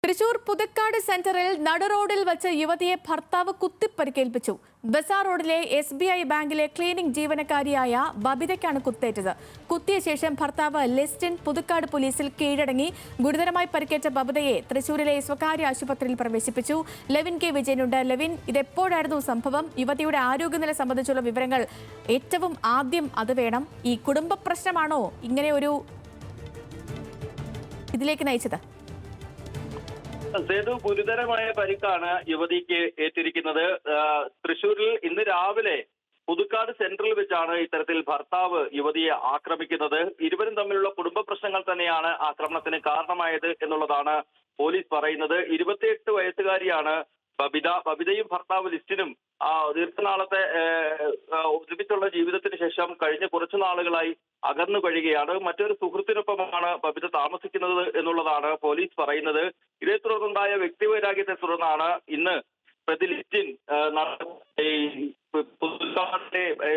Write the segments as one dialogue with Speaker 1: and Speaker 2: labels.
Speaker 1: തൃശൂർ പുതുക്കാട് സെന്ററിൽ നടുറോഡിൽ വെച്ച് യുവതിയെ ഭർത്താവ് കുത്തിപ്പരിക്കേൽപ്പിച്ചു. ബസാർ റോഡിലെ SBI ബാങ്കിലെ ക്ലീനിംഗ് ജീവനക്കാരിയായ ബബിതയ്ക്കാണ് കുത്തേറ്റത്. കുത്തിയ ശേഷം ഭർത്താവ് ലെസ്റ്റിൻ പുതുക്കാട് പോലീസിൽ കീഴടങ്ങി. ഗുരുതരമായി പരിക്കേറ്റ ബബിതയെ തൃശൂരിലെ സ്വകാര്യ ആശുപത്രിയിൽ പ്രവേശിപ്പിച്ചു. ലെവിൻ കെ വിജയനുണ്ട്. ലെവിൻ, ഇതെപ്പോഴായിരുന്നു സംഭവം? യുവതിയുടെ ആരോഗ്യനില സംബന്ധിച്ചുള്ള വിവരങ്ങൾ ഏറ്റവും ആദ്യം അത് വേണം. ഈ കുടുംബ പ്രശ്നമാണോ ഇങ്ങനെ ഒരു ഇതിലേക്ക് നയിച്ചത്?
Speaker 2: സേതു, ഗുരുതരമായ പരിക്കാണ് യുവതിക്ക് ഏറ്റിരിക്കുന്നത്. തൃശൂരിൽ ഇന്ന് രാവിലെ പുതുക്കാട് സെന്ററിൽ വെച്ചാണ് ഇത്തരത്തിൽ ഭർത്താവ് യുവതിയെ ആക്രമിക്കുന്നത്. ഇരുവരും തമ്മിലുള്ള കുടുംബ പ്രശ്നങ്ങൾ തന്നെയാണ് ആക്രമണത്തിന് കാരണമായത് എന്നുള്ളതാണ് പോലീസ് പറയുന്നത്. 28 വയസ്സുകാരിയാണ് ബബിതയും ഭർത്താവ് ലിസ്റ്റിനും ദീർഘനാളത്തെ ഒരുമിച്ചുള്ള ജീവിതത്തിന് ശേഷം കഴിഞ്ഞ കുറച്ചു നാളുകളായി അകന്നു കഴിയുകയാണ്. മറ്റൊരു സുഹൃത്തിനൊപ്പമാണ് ബബിത താമസിക്കുന്നത് എന്നുള്ളതാണ് പോലീസ് പറയുന്നത്. ഇതേ തുടർന്നുണ്ടായ വ്യക്തിവൈരാഗ്യത്തെ തുടർന്നാണ് ഇന്ന് പ്രതി ലിസ്റ്റിൻ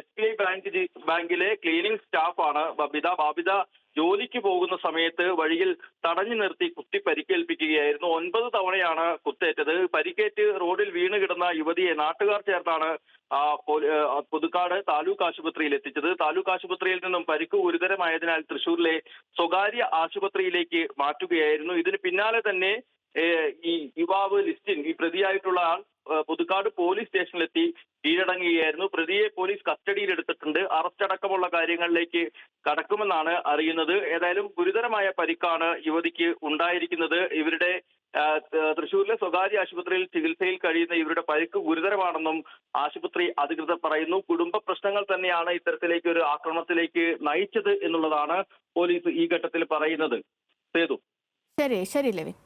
Speaker 2: SBI ബാങ്കിലെ ക്ലീനിംഗ് സ്റ്റാഫാണ് ബബിത ജോലിക്ക് പോകുന്ന സമയത്ത് വഴിയിൽ തടഞ്ഞു നിർത്തി കുത്തി പരിക്കേൽപ്പിക്കുകയായിരുന്നു. 9 തവണയാണ് കുത്തേറ്റത്. പരിക്കേറ്റ് റോഡിൽ വീണ് കിടന്ന യുവതിയെ നാട്ടുകാർ ചേർന്നാണ് പുതുക്കാട് താലൂക്ക് ആശുപത്രിയിൽ എത്തിച്ചത്. താലൂക്ക് ആശുപത്രിയിൽ നിന്നും പരിക്ക് ഗുരുതരമായതിനാൽ തൃശൂരിലെ സ്വകാര്യ ആശുപത്രിയിലേക്ക് മാറ്റുകയായിരുന്നു. ഇതിന് പിന്നാലെ തന്നെ ഈ യുവാവ് ലിസ്റ്റിൻ, ഈ പ്രതിയായിട്ടുള്ള ആൾ പുതുക്കാട് പോലീസ് സ്റ്റേഷനിലെത്തി കീഴടങ്ങുകയായിരുന്നു. പ്രതിയെ പോലീസ് കസ്റ്റഡിയിൽ എടുത്തിട്ടുണ്ട്. അറസ്റ്റ് അടക്കമുള്ള കാര്യങ്ങളിലേക്ക് കടക്കുമെന്നാണ് അറിയുന്നത്. ഏതായാലും ഗുരുതരമായ പരിക്കാണ് യുവതിക്ക് ഉണ്ടായിരിക്കുന്നത്. ഇവരുടെ തൃശൂരിലെ സ്വകാര്യ ആശുപത്രിയിൽ ചികിത്സയിൽ കഴിയുന്ന ഇവരുടെ പരിക്ക് ഗുരുതരമാണെന്നും ആശുപത്രി അധികൃതർ പറയുന്നു. കുടുംബ പ്രശ്നങ്ങൾ തന്നെയാണ് ഇത്തരത്തിലേക്ക് ഒരു ആക്രമണത്തിലേക്ക് നയിച്ചത് എന്നുള്ളതാണ് പോലീസ് ഈ ഘട്ടത്തിൽ പറയുന്നത്. സേതു.
Speaker 1: ശരി ലെവിൻ.